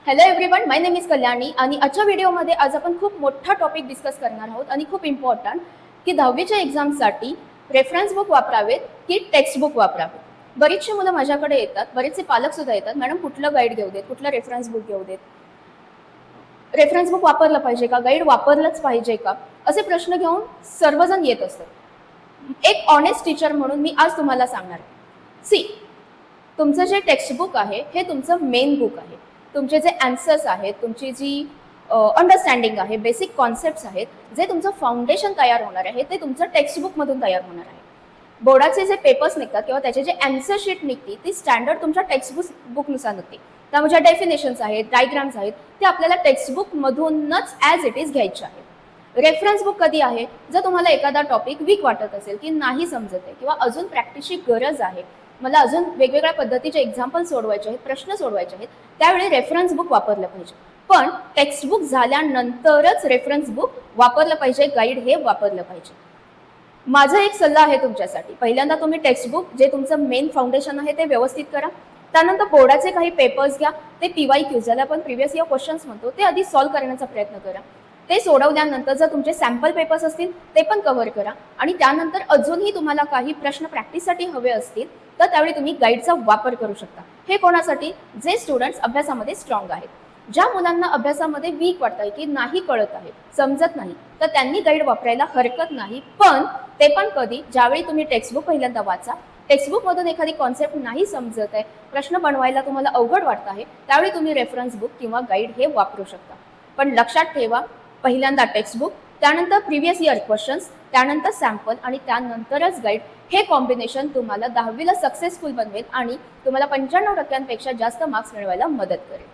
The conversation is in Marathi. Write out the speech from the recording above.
Hello everyone, my name is Kalyani आणि आजच्या व्हिडिओमध्ये आज आपण खूप मोठा टॉपिक डिस्कस करणार आहोत आणि खूप इम्पॉर्टंट की 10वीच्या एक्झामसाठी रेफरन्स बुक वापरावेत की टेक्स्ट बुक वापरावेत. बरीचशी मुलं माझ्याकडे येतात, बरेचसे पालक सुद्धा येतात, मॅडम कुठलं गाईड घेऊ देत, कुठलं रेफरन्स बुक घेऊ देत, रेफरन्स बुक वापरलं पाहिजे का, गाईड वापरलंच पाहिजे का, असे प्रश्न घेऊन सर्वजण येत असतात. एक ऑनेस्ट टीचर म्हणून मी आज तुम्हाला सांगणार सी, तुमचं जे टेक्स्ट बुक आहे हे तुमचं मेन बुक आहे. तुमचे जे ॲन्सर्स आहेत, तुमची जी अंडरस्टँडिंग आहे, बेसिक कॉन्सेप्ट्स आहेत, जे तुमचं फाउंडेशन तयार होणार आहे ते तुमचं टेक्स्टबुकमधून तयार होणार आहे. बोर्डाचे जे पेपर्स निघतात किंवा त्याचे जे ॲन्सर शीट निघते ती स्टँडर्ड तुमच्या टेक्स्टबुकनुसार निघते. त्यामुळे ज्या डेफिनेशन्स आहेत, डायग्राम्स आहेत, ते आपल्याला टेक्स्टबुकमधूनच ॲज इट इज घ्यायचे आहेत. रेफरन्स बुक कधी आहे, जर तुम्हाला एखादा टॉपिक वीक वाटत असेल की नाही समजत आहे किंवा अजून प्रॅक्टिसची गरज आहे, मला अजून वेगवेगळ्या पद्धतीचे एक्झाम्पल सोडवायचे आहेत, प्रश्न सोडवायचे आहेत, त्यावेळी रेफरन्स बुक वापरलं पाहिजे. पण टेक्स्टबुक झाल्यानंतरच रेफरन्स बुक वापरलं पाहिजे, गाईड हे वापरलं पाहिजे. माझा एक सल्ला आहे तुमच्यासाठी, पहिल्यांदा तुम्ही टेक्स्टबुक जे तुमचं मेन फाउंडेशन आहे ते व्यवस्थित करा. त्यानंतर बोर्डाचे काही पेपर्स घ्या, ते PYQ ज्याला आपण प्रिव्हियस इयर क्वेश्चन्स म्हणतो ते आधी सॉल्व्ह करण्याचा प्रयत्न करा. ते सोडवल्यानंतर जर तुमचे सॅम्पल पेपर्स असतील ते पण कव्हर करा आणि त्यानंतर अजूनही तुम्हाला काही प्रश्न प्रॅक्टिससाठी हवे असतील तर त्यावेळी तुम्ही गाईडचा वापर करू शकता. हे कोणासाठी, जे स्टुडंट्स अभ्यासामध्ये स्ट्रॉंग आहेत. ज्या मुलांना अभ्यासामध्ये वीक वाटत आहे की नाही कळत आहे, समजत नाही, तर त्यांनी गाईड वापरायला हरकत नाही. पण ते पण कधी, ज्यावेळी तुम्ही टेक्स्टबुक पहिल्यांदा वाचा, टेक्स्टबुकमधून एखादी कॉन्सेप्ट नाही समजत आहे, प्रश्न बनवायला तुम्हाला अवघड वाटत आहे, त्यावेळी तुम्ही रेफरन्स बुक किंवा गाईड हे वापरू शकता. पण लक्षात ठेवा, पहिल्यांदा टेक्स्टबुक, त्यानंतर प्रिव्हियस इयर क्वेश्चन्स, त्यानंतर सॅम्पल आणि त्यानंतरच गाईड, हे कॉम्बिनेशन तुम्हाला 10वीला सक्सेसफुल बनवेल आणि तुम्हाला 95% जास्त मार्क्स मिळवायला मदत करेल.